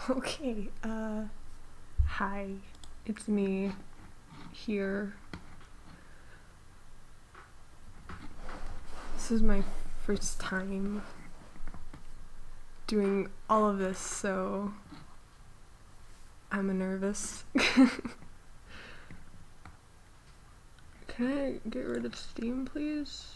Okay, hi, it's me here. This is my first time doing all of this, so I'm nervous. Can I get rid of Steam, please?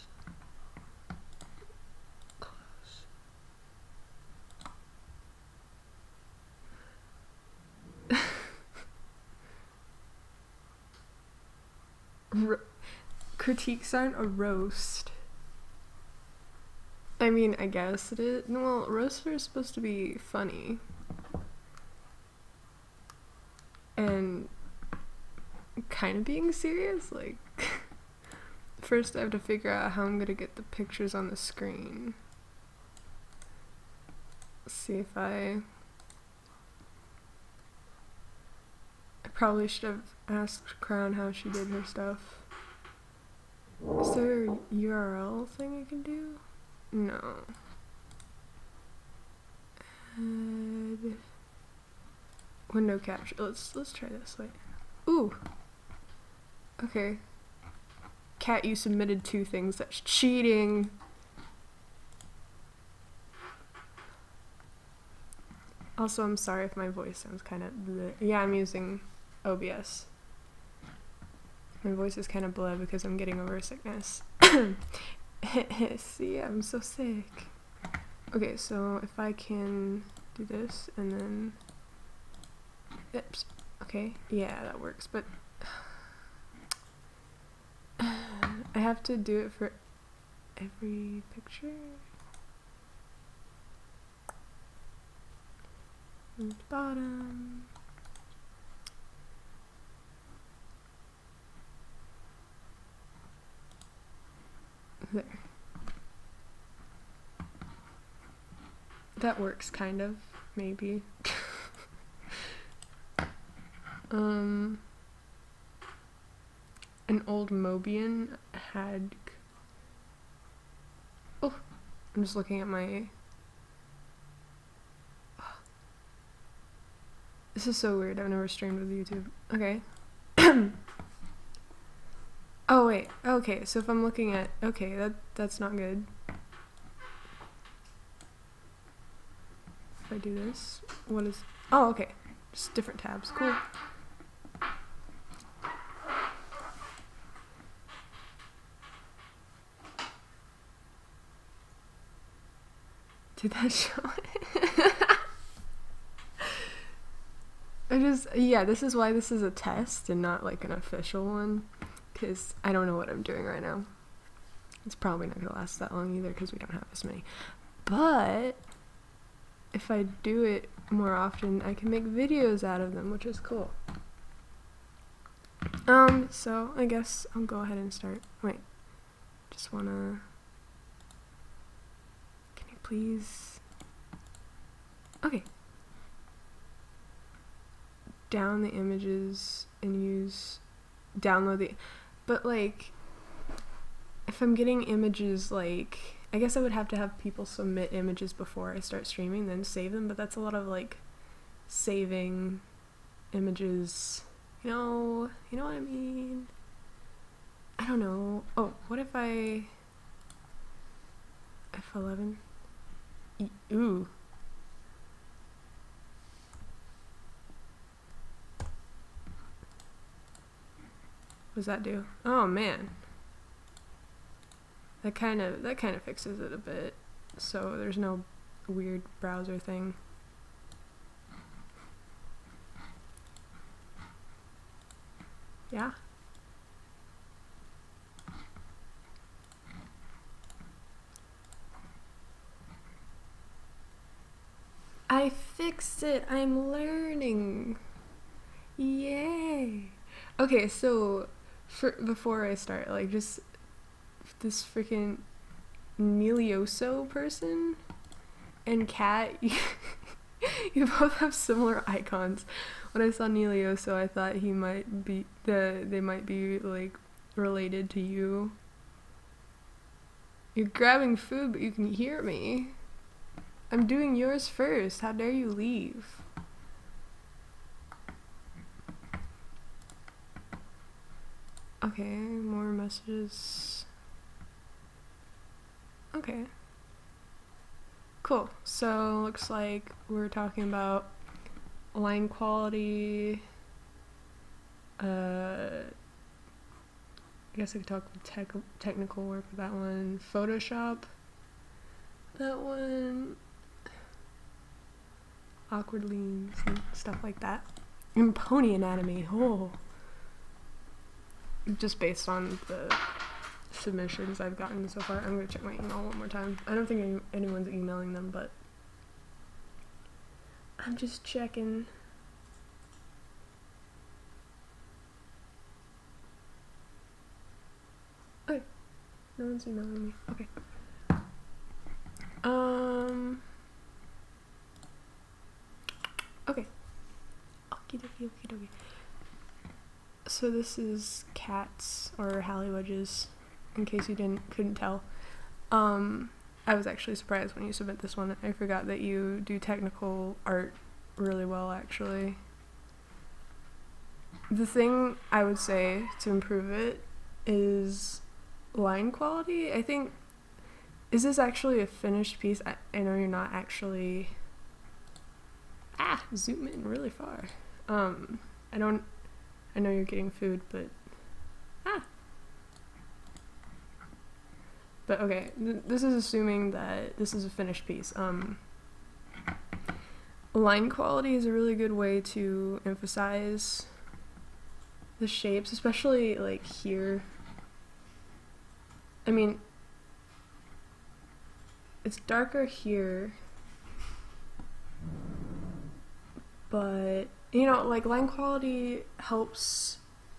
Critiques aren't a roast. I mean, I guess it is. Well, roasts are supposed to be funny. And kind of being serious, like, first I have to figure out how I'm gonna get the pictures on the screen. See if I probably should have asked Crown how she did her stuff. Is there a URL thing I can do? No. Add window capture. Let's try this. Wait. Ooh. Okay. Cat, you submitted 2 things. That's cheating. Also, I'm sorry if my voice sounds kind of bleh. Yeah, I'm using OBS. My voice is kind of bleh because I'm getting over sickness. See, I'm so sick. Okay, so if I can do this and then... Oops. Okay, yeah, that works, but... I have to do it for every picture? And the bottom. There. That works, kind of, maybe. An old Mobian had... Oh, I'm just looking at my... This is so weird, I've never streamed with YouTube. Okay. Oh wait, okay, so if I'm looking at... Okay, that's not good. If I do this, what is... Oh, okay. Just different tabs, cool. Did that show it? Yeah, this is why this is a test and not like an official one, because I don't know what I'm doing right now. It's probably not gonna last that long either because we don't have as many. But if I do it more often, I can make videos out of them, which is cool. So I guess I'll go ahead and start. Wait, just wanna... Can you please... Okay. Down the images and use... Download the... But like... If I'm getting images, like... I guess I would have to have people submit images before I start streaming, then save them, but that's a lot of like... Saving images... You know what I mean? I don't know. Oh, what if I... F11? Ooh. What does that do? Oh man. That kind of fixes it a bit. So there's no weird browser thing. Yeah. I fixed it. I'm learning. Yay. Okay, so before I start, like, just this freaking Nelioso person and Cat, you both have similar icons. When I saw Nelioso, I thought he might be they might be like related to you. You're grabbing food, but you can hear me. I'm doing yours first. How dare you leave? Okay, more messages. Okay. Cool. So looks like we're talking about line quality. I guess I could talk technical work with that one. Photoshop. That one. Awkward leans and stuff like that. And pony anatomy. Oh. Just based on the submissions I've gotten so far. I'm gonna check my email one more time. I don't think anyone's emailing them, but I'm just checking. Okay, no one's emailing me. Okay. Okay. Okie dokie, okie dokie. So this is cats or halliwedges, in case you couldn't tell. I was actually surprised when you submit this one. I forgot that you do technical art really well, actually. The thing I would say to improve it is line quality. I think, is this actually a finished piece? I know you're not actually, zoom in really far. I know you're getting food, but but okay, this is assuming that this is a finished piece. Line quality is a really good way to emphasize the shapes, especially like here. I mean, it's darker here, but you know, like line quality helps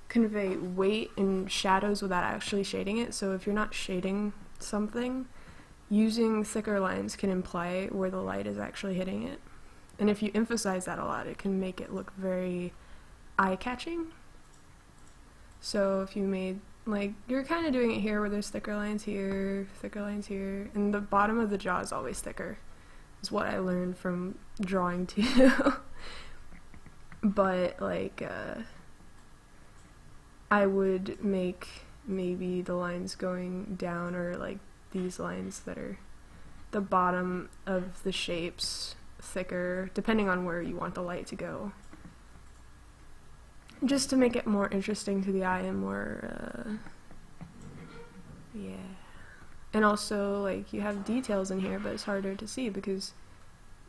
convey weight and shadows without actually shading it. So if you're not shading something, using thicker lines can imply where the light is actually hitting it. And if you emphasize that a lot, it can make it look very eye-catching. So if you made, like, you're kind of doing it here where there's thicker lines here, and the bottom of the jaw is always thicker, is what I learned from drawing too. But, like, I would make maybe the lines going down, or like these lines that are the bottom of the shapes thicker, depending on where you want the light to go, just to make it more interesting to the eye and more yeah. And also, like, you have details in here, but it's harder to see because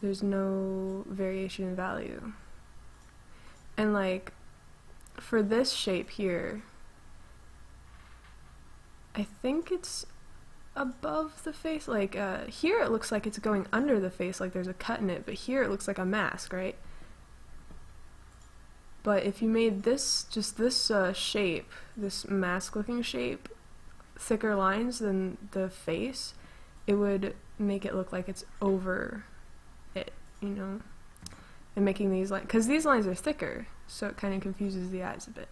there's no variation in value. And like for this shape here, I think it's above the face. Like, here it looks like it's going under the face, like there's a cut in it, but here it looks like a mask, right? But if you made this, just this shape, this mask-looking shape, thicker lines than the face, it would make it look like it's over it, you know? And making these lines, because these lines are thicker, so it kind of confuses the eyes a bit.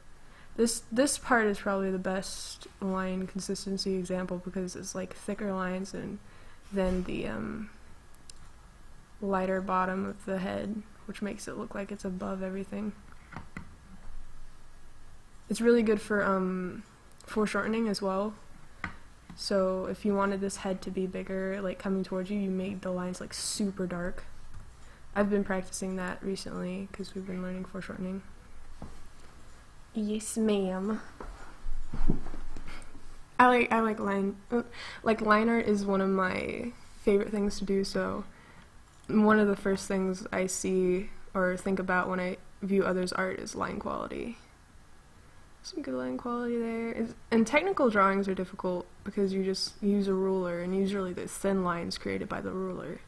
This part is probably the best line consistency example because it's like thicker lines and then the lighter bottom of the head, which makes it look like it's above everything. It's really good for foreshortening as well. So if you wanted this head to be bigger, like coming towards you, you made the lines like super dark. I've been practicing that recently because we've been learning foreshortening. Yes, ma'am. I like line art is one of my favorite things to do. So one of the first things I see or think about when I view others' art is line quality. Some good line quality there. And technical drawings are difficult because you just use a ruler, and usually there's thin lines created by the ruler.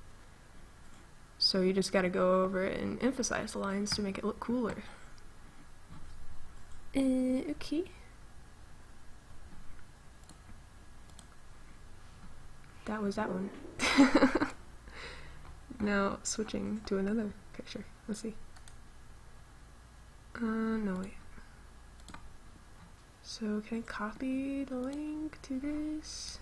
So you just gotta go over it and emphasize the lines to make it look cooler. Okay. That was that one. Now switching to another picture. Let's see. No wait. So can I copy the link to this?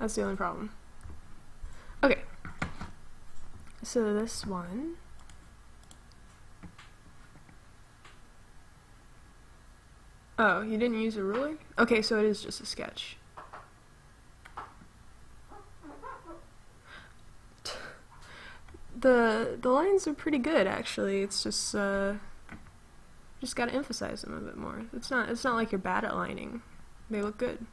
That's the only problem. Okay. So this one. Oh, you didn't use a ruler? Okay, so it is just a sketch. The lines are pretty good, actually. It's just gotta emphasize them a bit more. It's not like you're bad at lining. They look good.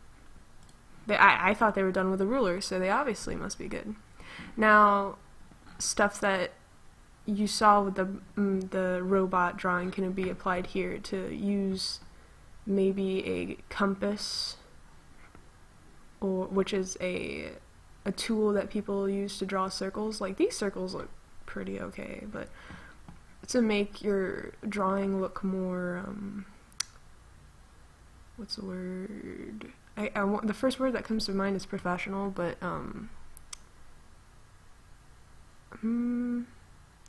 I thought they were done with a ruler, so they obviously must be good. Now, stuff that you saw with the robot drawing can be applied here to use maybe a compass, or which is a tool that people use to draw circles. Like, these circles look pretty okay, but to make your drawing look more, what's the word? I want, the first word that comes to mind is professional, but I don't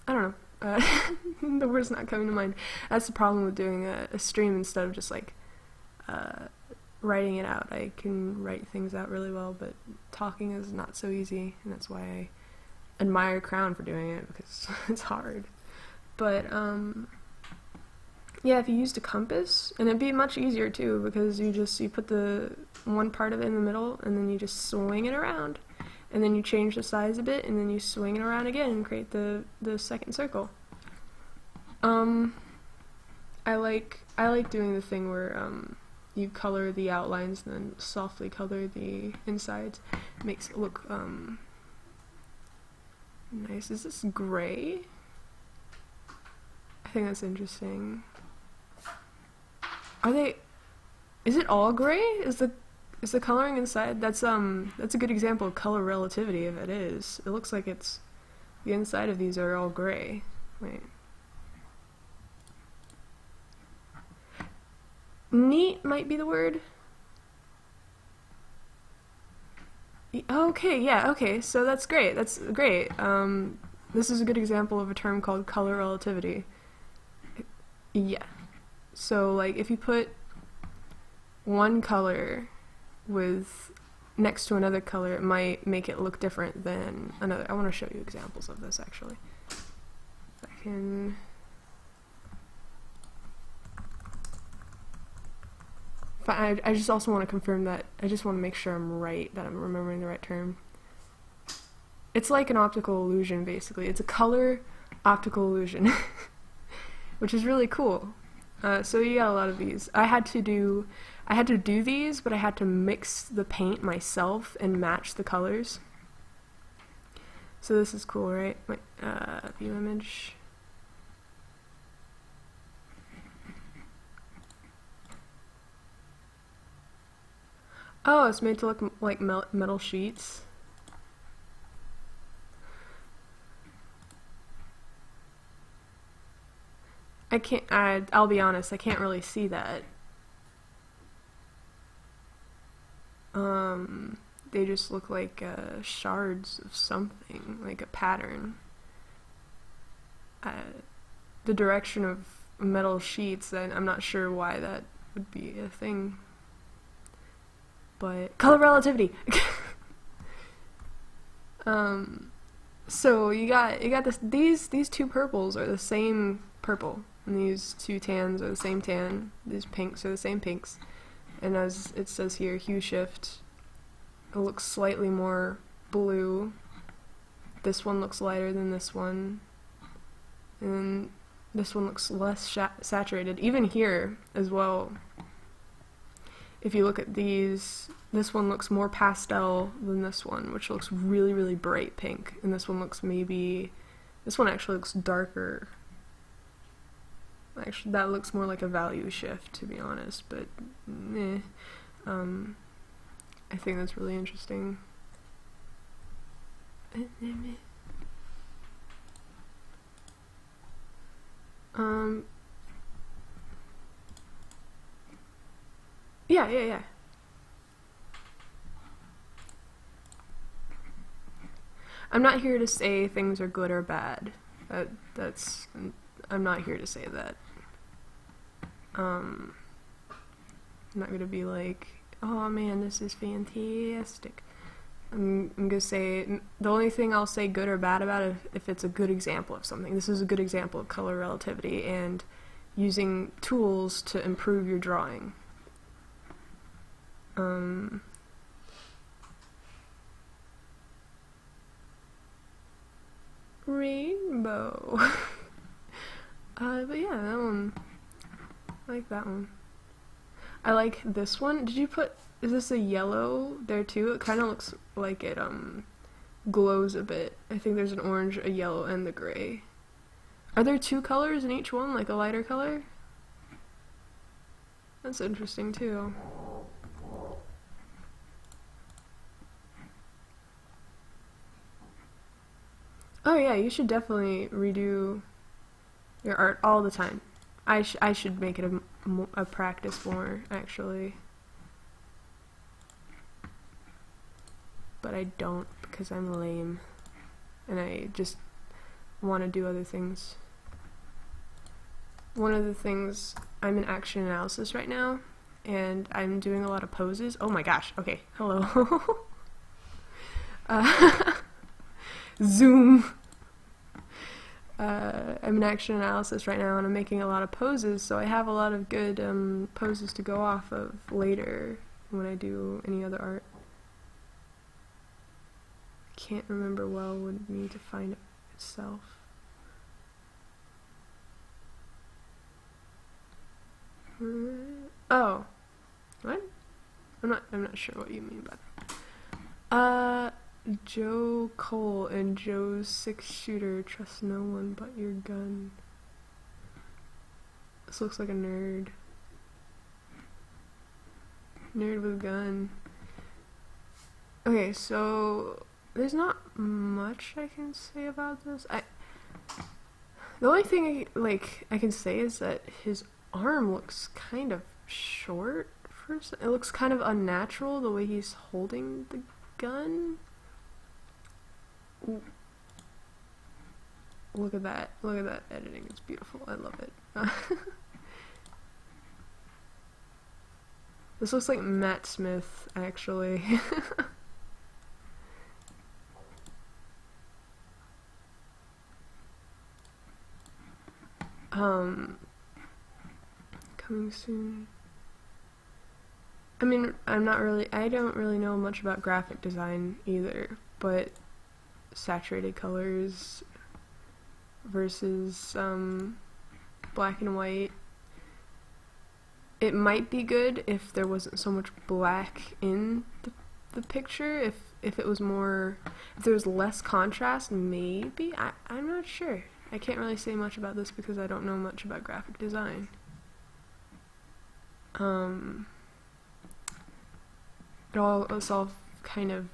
know. The word's not coming to mind. That's the problem with doing a stream instead of just like writing it out. I can write things out really well, but talking is not so easy, and that's why I admire Crown for doing it, because it's hard. But yeah, if you used a compass, and it'd be much easier too, because you put the one part of it in the middle, and then you just swing it around, and then you change the size a bit, and then you swing it around again and create the second circle. I like doing the thing where you color the outlines and then softly color the insides. It makes it look nice. Is this gray? I think that's interesting. Is it all gray? Is the coloring inside? That's a good example of color relativity. If it is, it looks like it's the inside of these are all gray. Wait. Neat might be the word. Okay, yeah, okay, so that's great. That's great. This is a good example of a term called color relativity. Yeah. So, like, if you put one color with next to another color, it might make it look different than another. I want to show you examples of this, actually. I can... I just also want to confirm that, I just want to make sure I'm right, that I'm remembering the right term. It's like an optical illusion, basically. It's a color optical illusion, which is really cool. So you got a lot of these. I had to do these, but I had to mix the paint myself and match the colors. So this is cool, right? Wait, view image. Oh, it's made to look like metal sheets. I'll be honest, I can't really see that. They just look like shards of something, like a pattern. The direction of metal sheets, I'm not sure why that would be a thing. But color relativity. So you got these two purples are the same purple, and these two tans are the same tan. These pinks are the same pinks, and as it says here, hue shift. It looks slightly more blue. This one looks lighter than this one, and then this one looks less saturated. Even here as well. If you look at these, this one looks more pastel than this one, which looks really, really bright pink. And this one looks this one actually looks darker. Actually, that looks more like a value shift, to be honest, but eh. I think that's really interesting. Yeah. I'm not here to say things are good or bad. I'm not here to say that. I'm not gonna be like, oh man, this is fantastic. I'm gonna say the only thing I'll say good or bad about it if it's a good example of something. This is a good example of color relativity and using tools to improve your drawing. Rainbow. But yeah, that one. I like that one. I like this one. Did you put, is this a yellow there too? It kind of looks like it glows a bit. I think there's an orange, a yellow, and the gray. Are there two colors in each one, like a lighter color? That's interesting too. Oh yeah, you should definitely redo your art all the time. I should make it a practice more, actually. But I don't, because I'm lame. And I just want to do other things. One of the things, I'm in action analysis right now, and I'm doing a lot of poses. Oh my gosh, okay, hello. Zoom. I'm in action analysis right now and I'm making a lot of poses, so I have a lot of good poses to go off of later when I do any other art. Can't remember well, would need to find it itself. Oh. What? I'm not sure what you mean by that. Joe Cole and Joe's 6-shooter, trust no one but your gun. This looks like a nerd. Nerd with a gun. Okay, so there's not much I can say about this. The only thing I can say is that his arm looks kind of short first. It looks kind of unnatural the way he's holding the gun. Look at that. Look at that editing. It's beautiful. I love it. This looks like Matt Smith, actually. Coming soon. I mean, I don't really know much about graphic design either, but saturated colors versus black and white. It might be good if there wasn't so much black in the picture. If it was more, if there was less contrast, maybe. I'm not sure. I can't really say much about this because I don't know much about graphic design. It's all kind of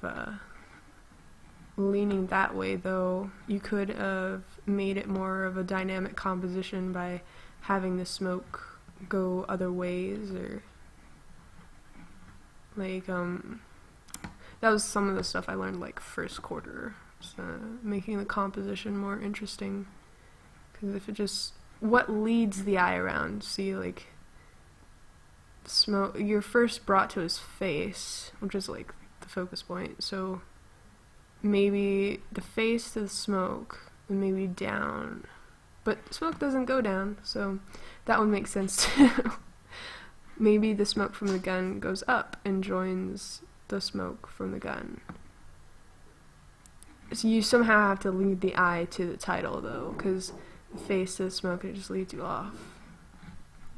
leaning that way, though. You could have made it more of a dynamic composition by having the smoke go other ways, or like that was some of the stuff I learned like first quarter, so making the composition more interesting, because if it just, what leads the eye around, see, like smoke, you're first brought to his face, which is like the focus point, so maybe the face to the smoke, and maybe down. But smoke doesn't go down, so that would make sense too. Maybe the smoke from the gun goes up and joins the smoke from the gun. So you somehow have to lead the eye to the title, though, because the face to the smoke, it just leads you off.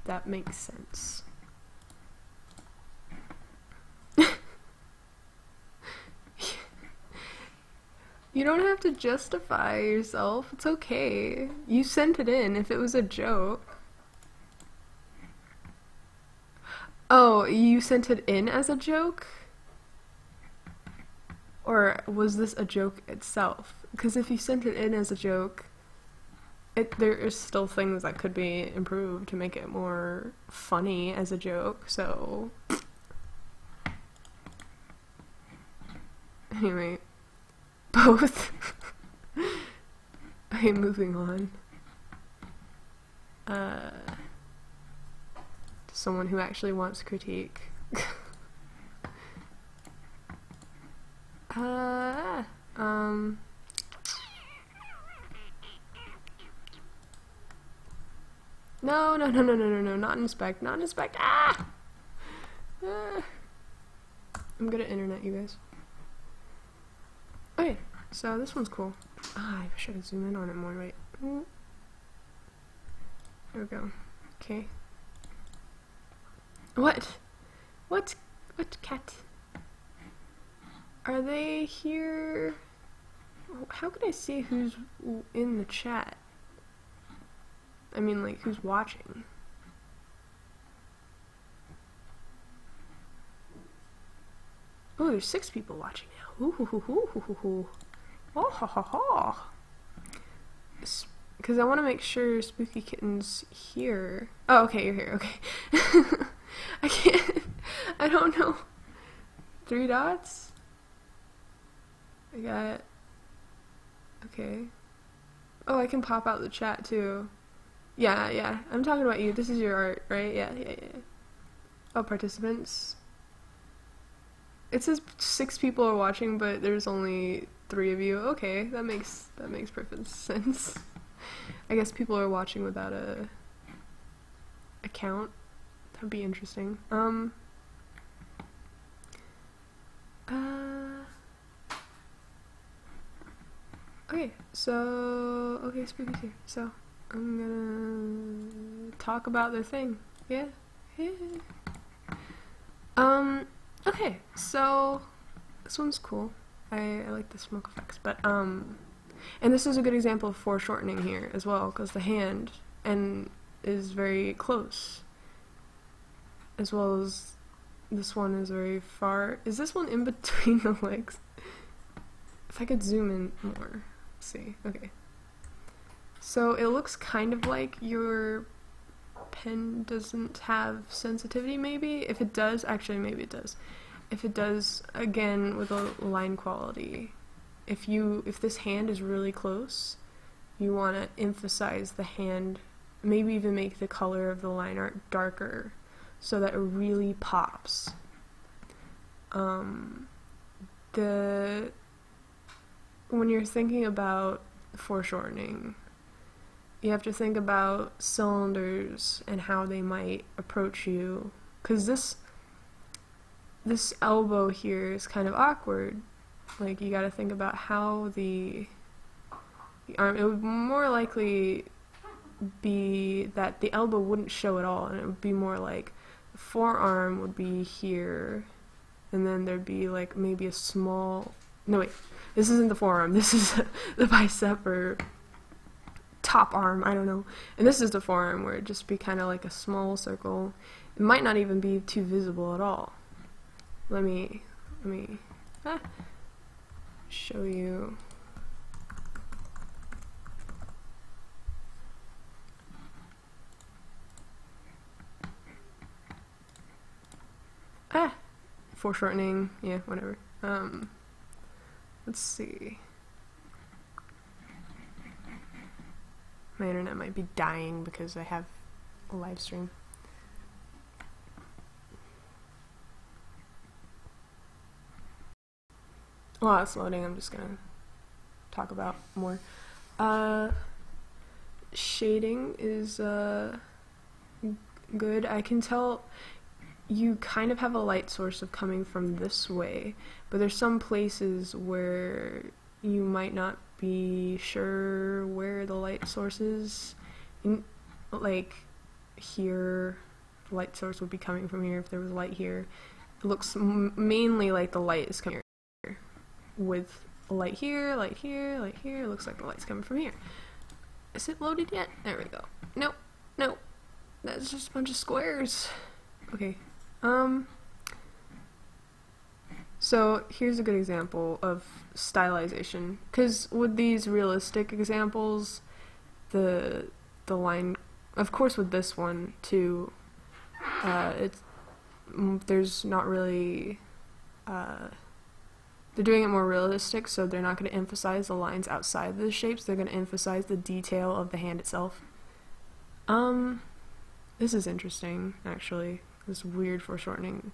That makes sense. You don't have to justify yourself. It's okay. You sent it in if it was a joke. Oh, you sent it in as a joke? Or was this a joke itself? Because if you sent it in as a joke, there is still things that could be improved to make it more funny as a joke, so... Anyway. Both. Okay, moving on. To someone who actually wants critique. No, not inspect, not inspect. I'm good at internet, you guys. Okay, so this one's cool. I wish I could zoom in on it more, right? There we go. Okay. What? What cat? Are they here? How could I see who's in the chat? I mean, like, who's watching? Oh, there's 6 people watching now. Ooh, hoo, hoo, hoo, hoo, hoo, hoo. Oh, ha, ha, ha. Because I want to make sure Spooky Kitten's here. Oh, okay, you're here. Okay. I can't. I don't know. 3 dots? I got. Okay. Oh, I can pop out the chat too. Yeah. I'm talking about you. This is your art, right? Yeah. Oh, participants. It says 6 people are watching, but there's only 3 of you. Okay, that makes perfect sense. I guess people are watching without a account. That'd be interesting. Okay, so Spooky's here. So I'm gonna talk about their thing. Yeah. Okay, so this one's cool. I like the smoke effects, but and this is a good example of foreshortening here as well, because the hand is very close, as well as this one is very far. Is this one in between the legs? If I could zoom in more. Let's see. Okay. So it looks kind of like your pen doesn't have sensitivity, maybe? If it does, actually maybe it does. If it does, again, with a line quality, if this hand is really close, you want to emphasize the hand, maybe even make the color of the line art darker so that it really pops. When you're thinking about foreshortening, you have to think about cylinders and how they might approach you, because this elbow here is kind of awkward. Like, you gotta think about how the arm, it would more likely be that the elbow wouldn't show at all, and it would be more like the forearm would be here, and then there'd be like maybe a small, no wait, this isn't the forearm, this is the bicep or top arm, I don't know, and this is the forearm, where it'd just be kind of like a small circle. It might not even be too visible at all. Let me show you. Foreshortening, yeah, whatever. Let's see. My internet might be dying because I have a live stream. While it's loading, I'm just gonna talk about more. Shading is good. I can tell you kind of have a light source of coming from this way, but there's some places where you might not be sure where the light source is. Like here, the light source would be coming from here if there was light here. It looks mainly like the light is coming here. With light here, light here, light here, it looks like the light's coming from here. Is it loaded yet? There we go. Nope. That's just a bunch of squares. Okay. So here's a good example of stylization, because with these realistic examples, the line, of course with this one too, there's not really, they're doing it more realistic, so they're not going to emphasize the lines outside the shapes, they're going to emphasize the detail of the hand itself. This is interesting, actually, this weird foreshortening.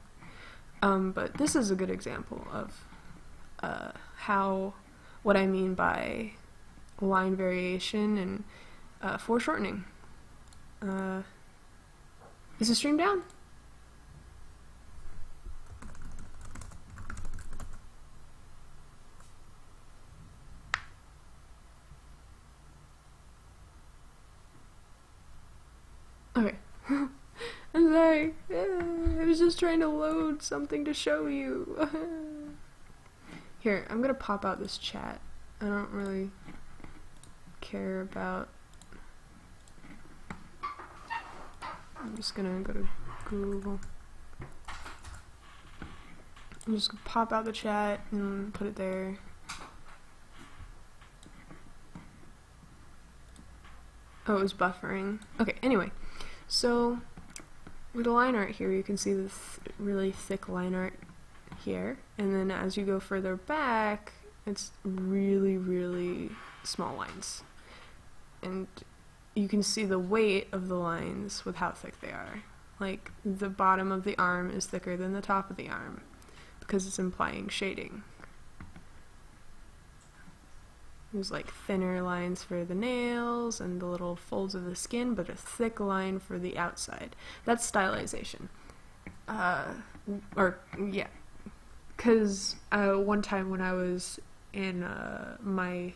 But this is a good example of what I mean by line variation and foreshortening. Is the stream down? Okay. I'm sorry. I was just trying to load something to show you. Here, I'm gonna pop out this chat. I don't really care about... I'm just gonna go to Google. I'm just gonna pop out the chat and put it there. Oh, it was buffering. Okay, anyway. So, with the line art here, you can see the really thick line art here. And then as you go further back, it's really, really small lines. And you can see the weight of the lines with how thick they are. Like, the bottom of the arm is thicker than the top of the arm because it's implying shading. There's like thinner lines for the nails and the little folds of the skin, but a thick line for the outside. That's stylization. Yeah. Because one time when I was in my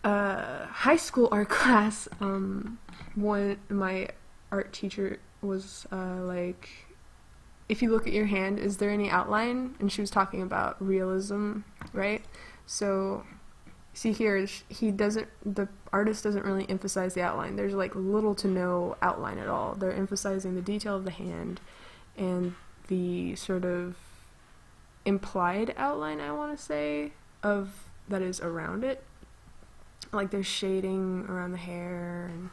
high school art class, my art teacher was like, if you look at your hand, is there any outline? And she was talking about realism, right? So, see here, the artist doesn't really emphasize the outline. There's like little to no outline at all. They're emphasizing the detail of the hand and the sort of implied outline, I want to say, of that is around it. Like there's shading around the hair, and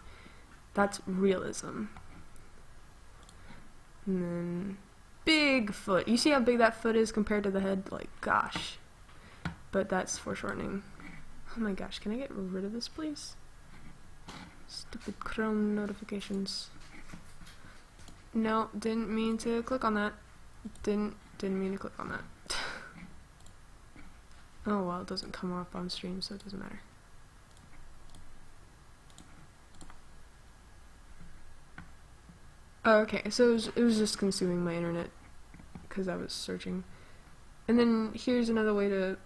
that's realism. And then big foot. You see how big that foot is compared to the head? Like, gosh. But that's foreshortening. Oh my gosh, can I get rid of this, please? Stupid Chrome notifications. No, didn't mean to click on that. Didn't mean to click on that. Oh well, it doesn't come up on stream, so it doesn't matter. Oh, okay, so it was just consuming my internet because I was searching. And then here's another way to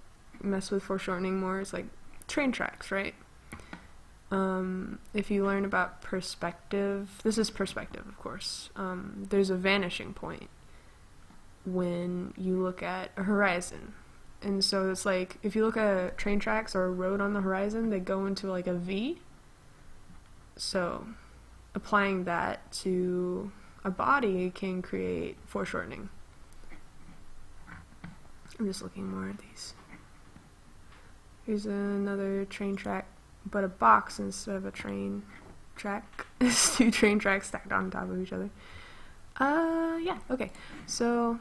mess with foreshortening more. It's like train tracks, right? If you learn about perspective, this is perspective, of course. There's a vanishing point when you look at a horizon. And so it's like, if you look at train tracks or a road on the horizon, they go into like a V. So applying that to a body can create foreshortening. I'm just looking more at these. Here's another train track, but a box instead of a train track. It's two train tracks stacked on top of each other. Yeah, okay. So,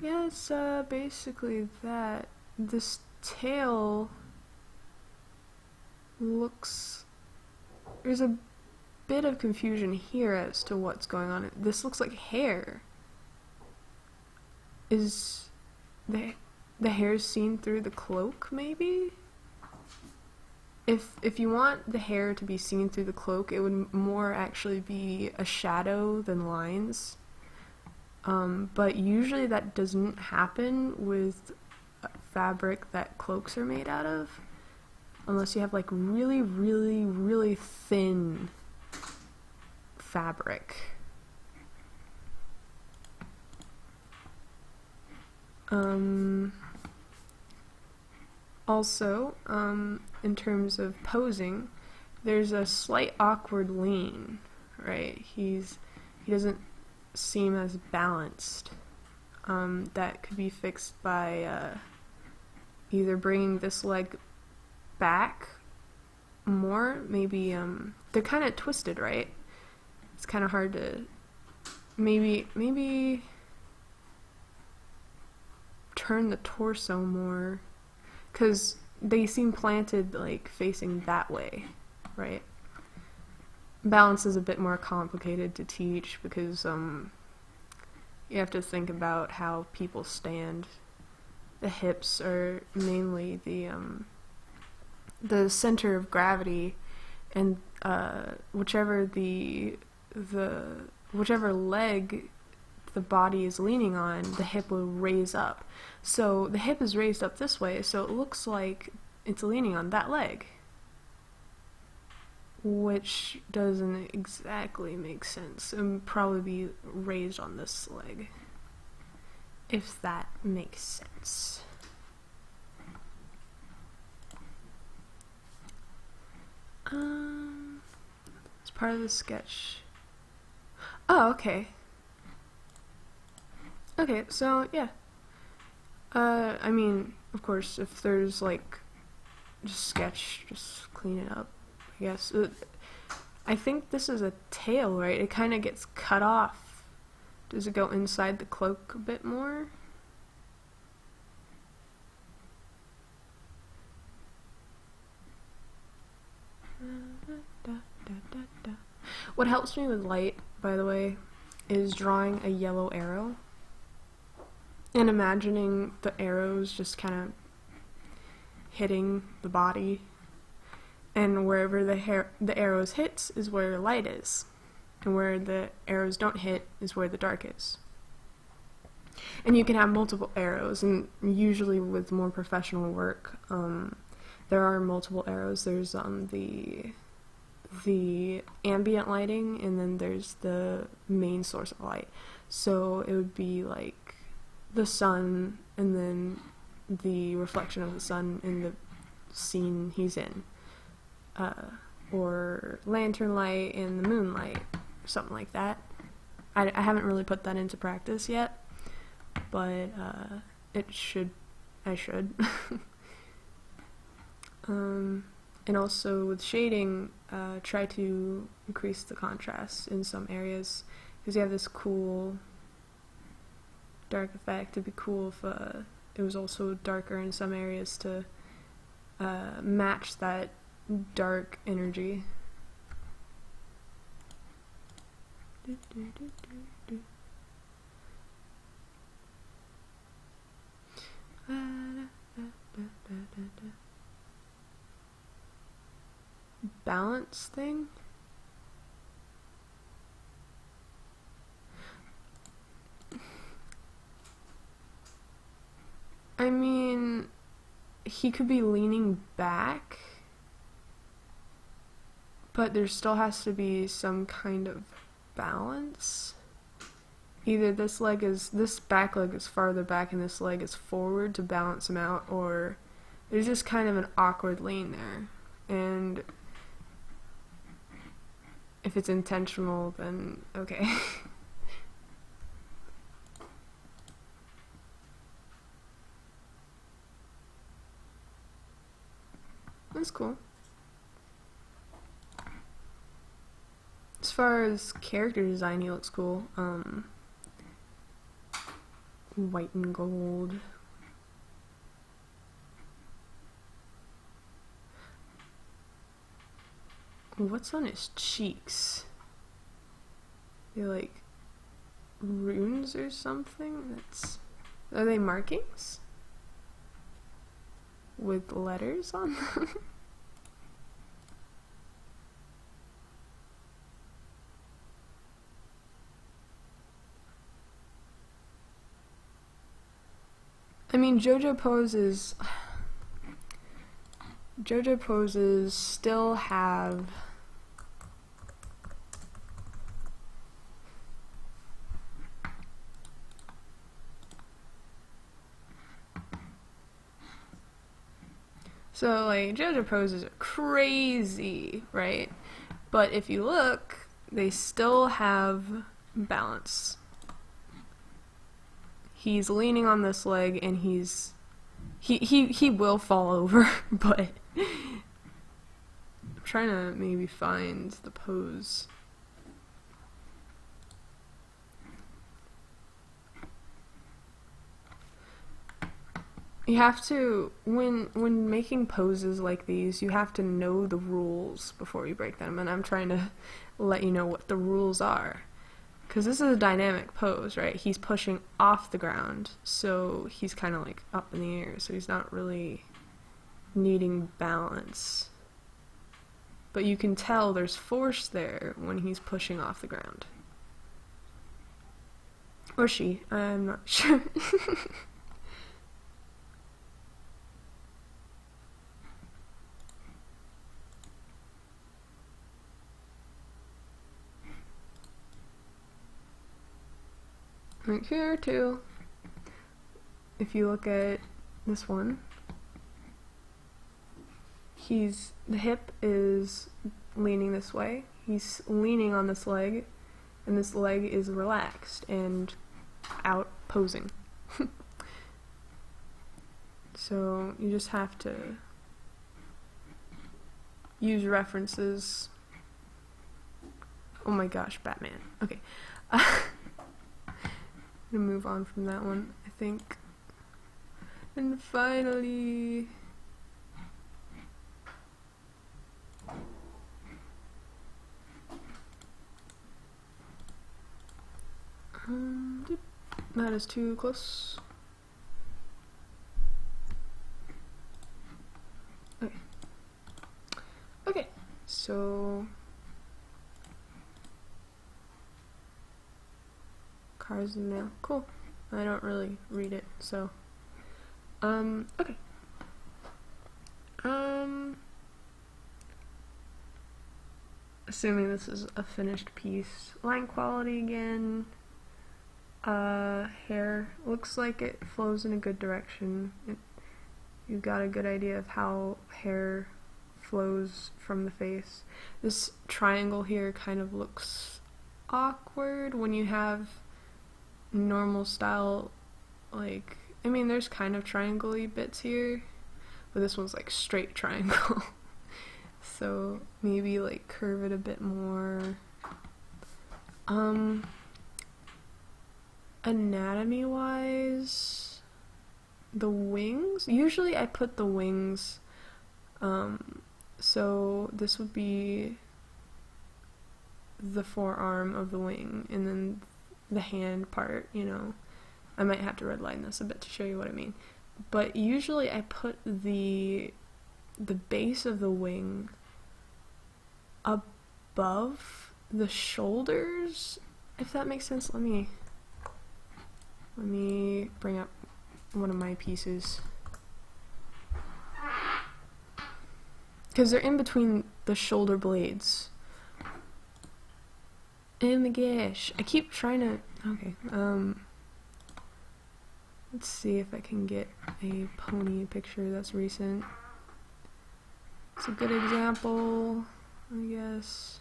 yeah, it's basically that. This tail looks... There's a bit of confusion here as to what's going on. This looks like hair. Is the hair seen through the cloak, maybe? If you want the hair to be seen through the cloak, it would more actually be a shadow than lines. But usually that doesn't happen with fabric that cloaks are made out of, unless you have like really, really, really thin fabric. Also, in terms of posing, there's a slight awkward lean, right? He doesn't seem as balanced. That could be fixed by either bringing this leg back more, maybe, they're kind of twisted, right? It's kind of hard to, maybe turn the torso more, because they seem planted like facing that way, right? balance is a bit more complicated to teach because you have to think about how people stand. The hips are mainly the center of gravity, and whichever leg the body is leaning on, the hip will raise up. So the hip is raised up this way, so it looks like it's leaning on that leg, which doesn't exactly make sense. It would probably be raised on this leg, if that makes sense. It's part of the sketch. Oh, okay. Okay, so yeah. I mean, of course, if there's like just sketch, just clean it up, I guess. I think this is a tail, right? It kind of gets cut off. Does it go inside the cloak a bit more? What helps me with light, by the way, is drawing a yellow arrow and imagining the arrows just kind of hitting the body, and wherever the arrows hits is where light is, and where the arrows don't hit is where the dark is. And you can have multiple arrows, and usually with more professional work, there are multiple arrows. There's the ambient lighting, and then there's the main source of light. So it would be like the sun, and then the reflection of the sun in the scene he's in, or lantern light and the moonlight, something like that. I haven't really put that into practice yet, but I should. And also with shading, try to increase the contrast in some areas, because you have this cool dark effect. It'd be cool if it was also darker in some areas to match that dark energy. Balance thing? I mean, he could be leaning back, but there still has to be some kind of balance. Either this back leg is farther back and this leg is forward to balance him out, or there's just kind of an awkward lean there. And if it's intentional, then okay. That's cool. As far as character design, he looks cool. White and gold. What's on his cheeks? They're like runes or something? Are they markings? With letters on them? I mean, JoJo poses still have so like JoJo poses are crazy, right? But if you look, they still have balance. He's leaning on this leg, and he will fall over, but I'm trying to maybe find the pose. You have to, when making poses like these, you have to know the rules before you break them, and I'm trying to let you know what the rules are. Because this is a dynamic pose, right? He's pushing off the ground, so he's kind of like up in the air, so he's not really needing balance. But you can tell there's force there when he's pushing off the ground. Or she, I'm not sure. Right here too, if you look at this one, the hip is leaning this way, he's leaning on this leg, and this leg is relaxed and out posing. So you just have to use references. Oh my gosh, Batman. Okay. I'm gonna move on from that one, I think. And finally, that is too close. Okay. Okay, so cars and mail. Cool. I don't really read it, so okay. Assuming this is a finished piece. Line quality again. Hair looks like it flows in a good direction. You've got a good idea of how hair flows from the face. This triangle here kind of looks awkward when you have normal style, like, I mean, there's kind of triangle-y bits here, but this one's like straight triangle. So maybe like curve it a bit more. Anatomy wise, the wings, usually I put the wings, so this would be the forearm of the wing, and then the hand part, you know. I might have to redline this a bit to show you what I mean. But usually I put the base of the wing above the shoulders, if that makes sense. Let me bring up one of my pieces. Because they're in between the shoulder blades. Oh my gosh. I keep trying to... Okay, let's see if I can get a pony picture that's recent. It's a good example, I guess.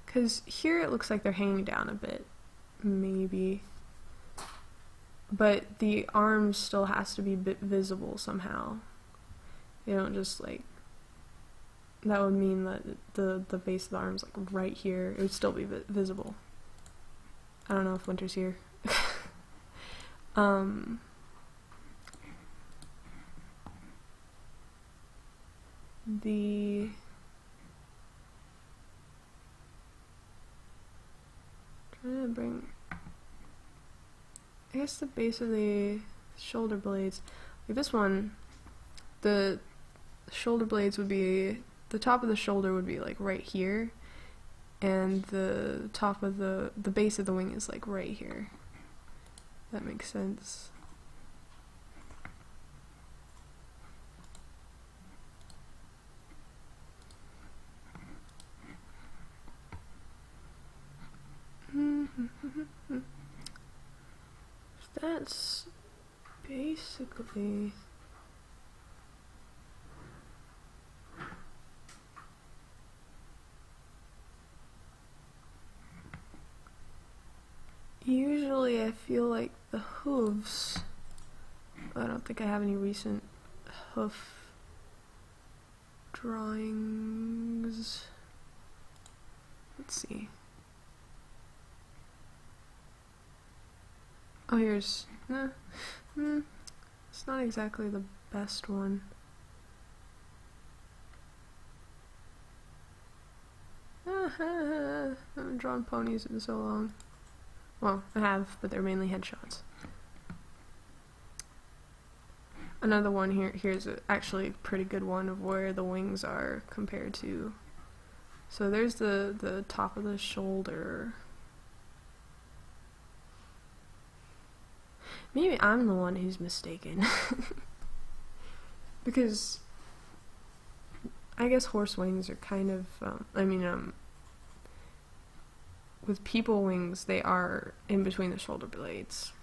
Because here it looks like they're hanging down a bit, maybe. But the arm still has to be visible somehow. They don't just like... That would mean that the base of the arm's like right here. It would still be visible. I don't know if Winter's here. Trying to bring... I guess the base of the shoulder blades, like this one, the shoulder blades would be, the top of the shoulder would be like right here, and the top of the base of the wing is like right here. That makes sense. That's basically... Usually I feel like the hooves... I don't think I have any recent hoof drawings. Let's see. Oh, here's... it's not exactly the best one. I haven't drawn ponies in so long. Well, I have, but they're mainly headshots. Another one here's actually a pretty good one of where the wings are compared to. So there's the top of the shoulder. Maybe I'm the one who's mistaken. Because I guess horse wings are kind of, with people wings, they are in between the shoulder blades.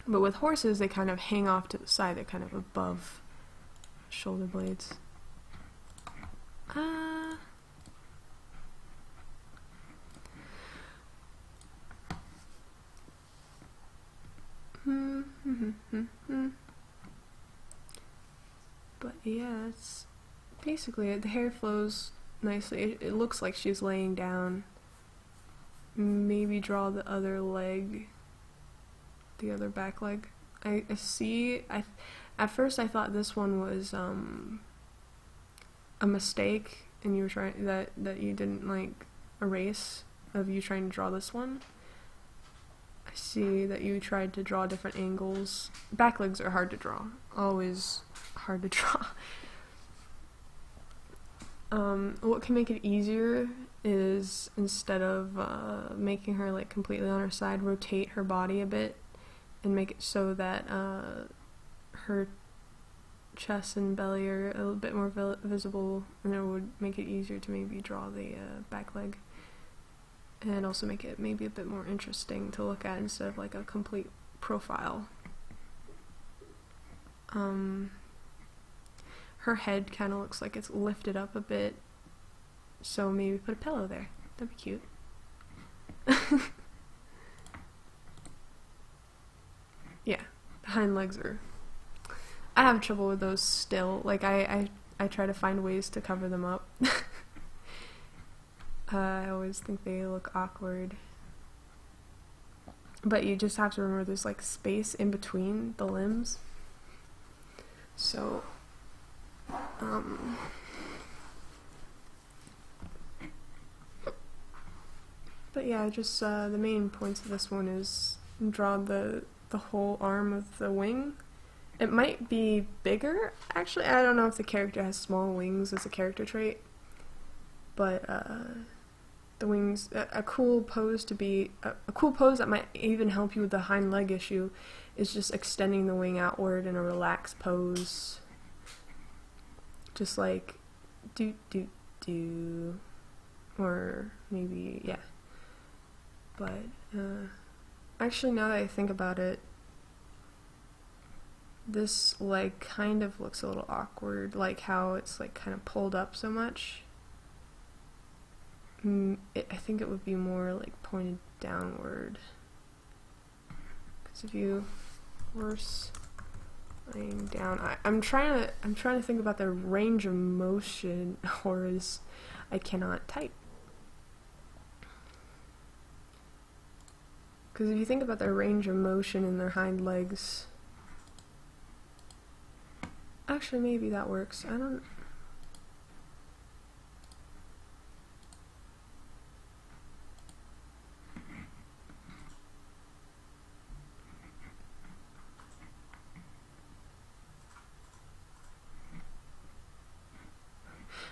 But with horses, they kind of hang off to the side. They're kind of above shoulder blades. But yeah, it's basically it. The hair flows nicely. It looks like she's laying down. Maybe draw the other leg, the other back leg. I see. At first I thought this one was a mistake, and you were trying that you didn't like erase of you trying to draw this one. I see that you tried to draw different angles. Back legs are hard to draw. Always hard to draw. What can make it easier is instead of making her like completely on her side, rotate her body a bit and make it so that her chest and belly are a little bit more visible, and it would make it easier to maybe draw the back leg, and also make it maybe a bit more interesting to look at instead of like a complete profile. Her head kind of looks like it's lifted up a bit, so maybe put a pillow there. That'd be cute. Yeah, the hind legs are... I have trouble with those still. Like, I try to find ways to cover them up. I always think they look awkward. But you just have to remember there's like space in between the limbs. So, but yeah, just the main points of this one is draw the whole arm of the wing. It might be bigger. Actually, I don't know if the character has small wings as a character trait, but the wings, a cool pose to be, a cool pose that might even help you with the hind leg issue is just extending the wing outward in a relaxed pose. Just like do do do, or maybe, yeah. But actually, now that I think about it, this leg kind of looks a little awkward, like how it's like kind of pulled up so much. I think it would be more like pointed downward. Because if you horse laying down, I'm trying to think about the range of motion, or is I cannot type. Because if you think about their range of motion in their hind legs, actually maybe that works. I don't.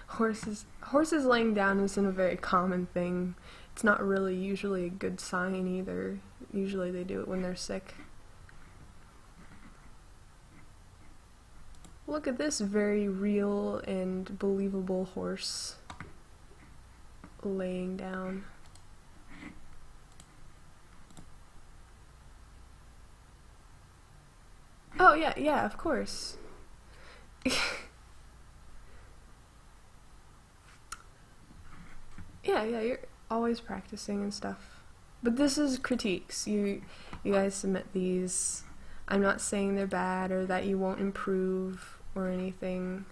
Horses laying down isn't a very common thing. It's not really usually a good sign either. Usually they do it when they're sick. Look at this very real and believable horse laying down. Oh yeah, of course. Yeah, you're always practicing and stuff. But this is critiques. You guys submit these. I'm not saying they're bad or that you won't improve or anything.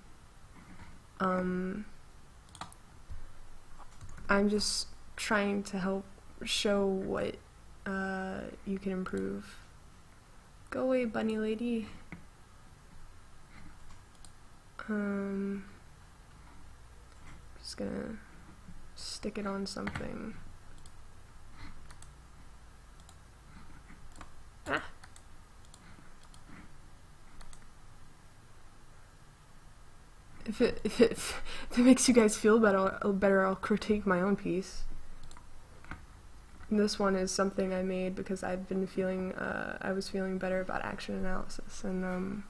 I'm just trying to help show what you can improve. Go away, bunny lady. Just gonna stick it on something. Ah. If it makes you guys feel better, I'll critique my own piece. This one is something I made because I've been feeling, I was feeling better about action analysis, and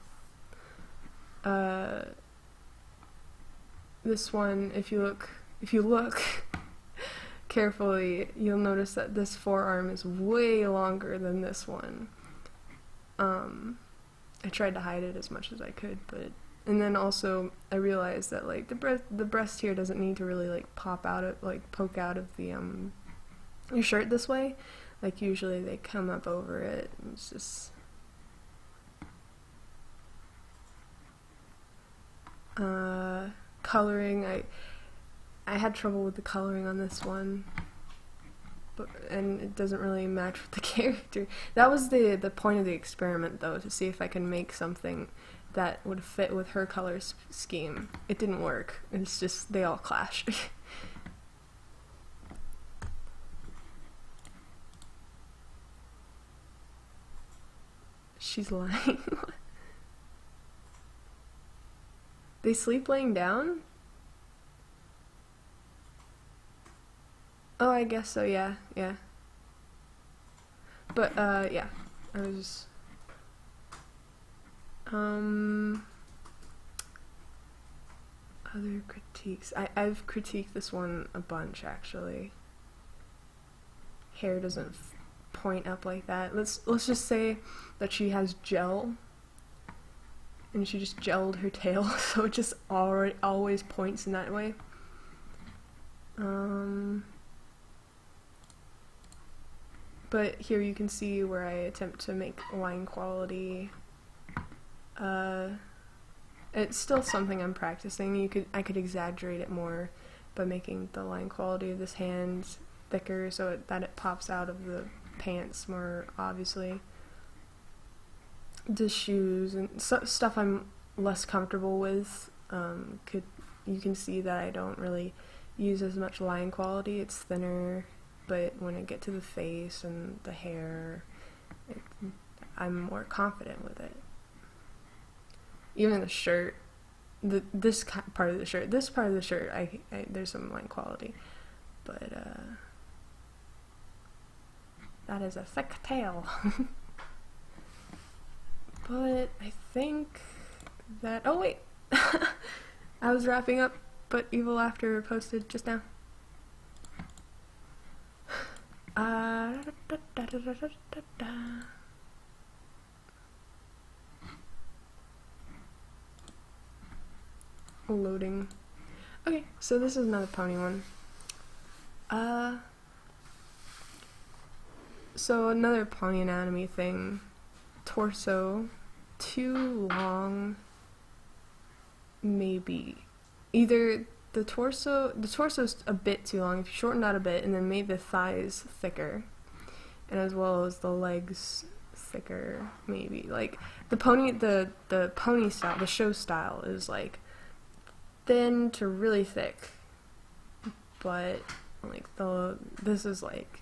this one, if you look carefully, you'll notice that this forearm is way longer than this one. I tried to hide it as much as I could, and then also I realized that like the breast here doesn't need to really like poke out of the your shirt this way. Like usually they come up over it. It's just coloring. I had trouble with the coloring on this one, and it doesn't really match with the character. That was the point of the experiment, though, to see if I can make something that would fit with her color scheme. It didn't work. It's just they all clash. She's lying. They sleep laying down? Oh, I guess so, yeah. But, yeah. I was... Other critiques. I've critiqued this one a bunch, actually. Hair doesn't point up like that. Let's just say that she has gel, and she just gelled her tail, so it just always points in that way. But here you can see where I attempt to make line quality. It's still something I'm practicing. I could exaggerate it more by making the line quality of this hand thicker so that it pops out of the pants more obviously. The shoes and stuff I'm less comfortable with, you can see that I don't really use as much line quality. It's thinner, but when I get to the face and the hair, I'm more confident with it. Even the shirt, this part of the shirt, there's some line quality, but that is a thick tail. But I think that, oh wait, I was wrapping up, but Evil Laughter posted just now. Loading. Okay, so this is another pony one. So another pony anatomy thing. Torso, too long, maybe. Either the torso's a bit too long, if you shorten that a bit, and then made the thighs thicker, and as well as the legs thicker, maybe. Like, the pony style, the show style is like thin to really thick, but like this is like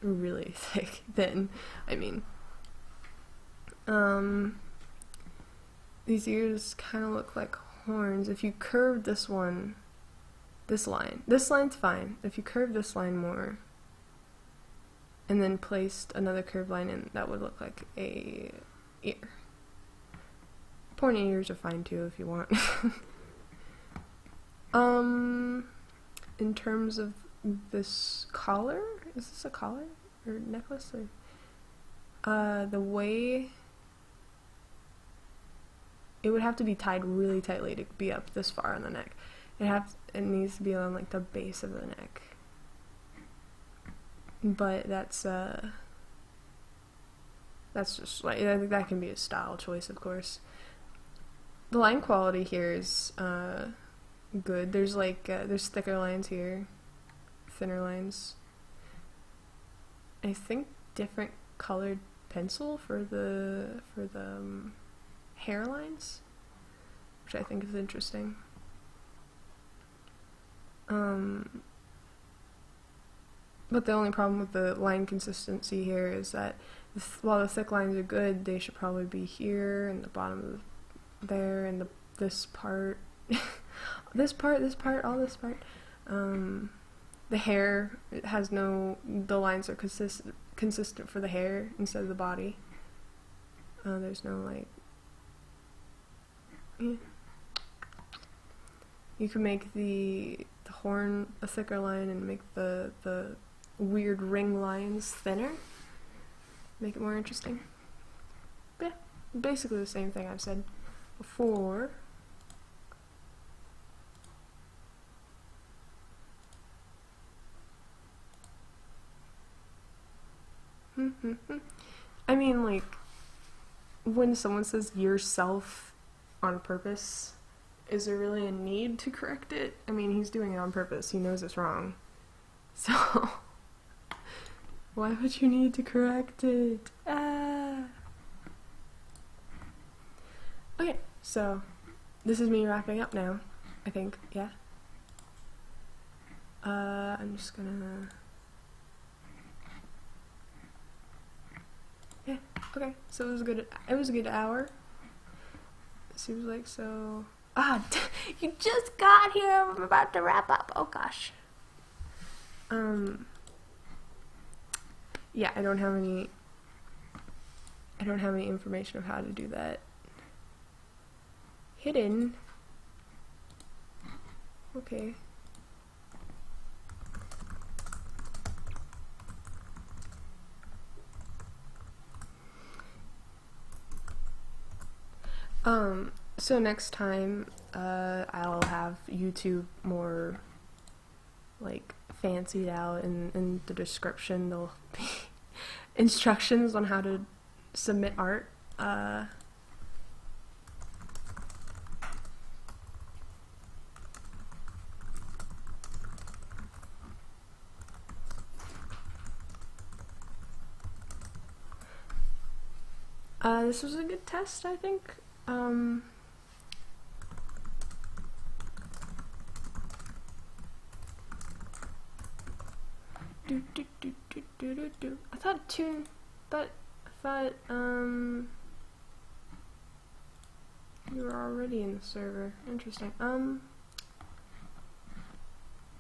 really thick, thin, I mean. These ears kind of look like horns. If you curve this line's fine. If you curve this line more, and then placed another curved line in, that would look like a ear. Pointy ears are fine too if you want. In terms of this collar, is this a collar or necklace? Or the way it would have to be tied really tightly to be up this far on the neck. It needs to be on like the base of the neck. But that's just like, I think that can be a style choice, of course. The line quality here is good. There's like there's thicker lines here, thinner lines. I think different colored pencil for the hairlines, which I think is interesting. But the only problem with the line consistency here is that while the thick lines are good, they should probably be here and the bottom of there and this part, this part, all this part. The hair, it has the lines are consistent for the hair instead of the body. There's no like, yeah. You can make the horn a thicker line and make the weird ring lines thinner. Make it more interesting. But yeah, basically the same thing I've said before. I mean, like, when someone says yourself on purpose, is there really a need to correct it? I mean, he's doing it on purpose. He knows it's wrong. So, why would you need to correct it? Okay, so, this is me wrapping up now, I think, yeah. I'm just gonna... Yeah, okay, so it was a good hour. It seems like so... you just got here, I'm about to wrap up, oh gosh. Yeah, I don't have any information of how to do that. Hidden. Okay. So next time, I'll have YouTube more, like, fancied out. In the description there'll be instructions on how to submit art. This was a good test, I think. I thought you were already in the server. Interesting.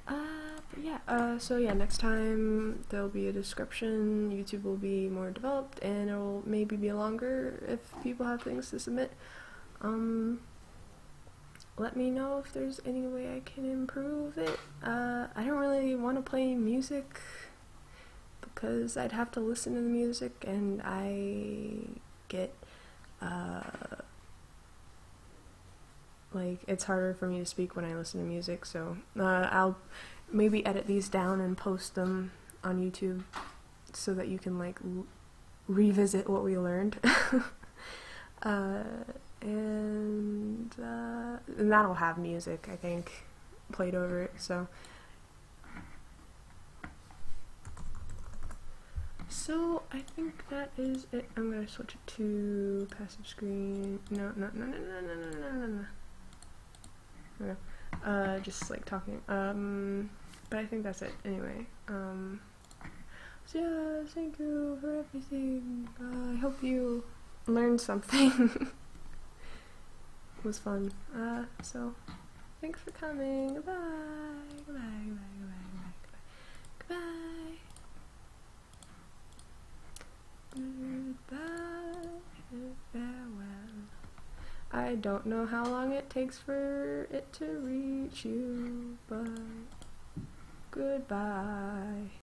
But yeah, so yeah, next time there'll be a description, YouTube will be more developed, and it'll maybe be longer if people have things to submit. Let me know if there's any way I can improve it. I don't really want to play music because I'd have to listen to the music, and I get, like, it's harder for me to speak when I listen to music, so I'll maybe edit these down and post them on YouTube so that you can, like, revisit what we learned. And that'll have music, I think, played over it, so I think that is it. I'm gonna switch it to passive screen. No. Just like talking. But I think that's it anyway. So yeah, thank you for everything. I hope you learned something. It was fun. So thanks for coming. Goodbye. Goodbye. Farewell. I don't know how long it takes for it to reach you, but goodbye.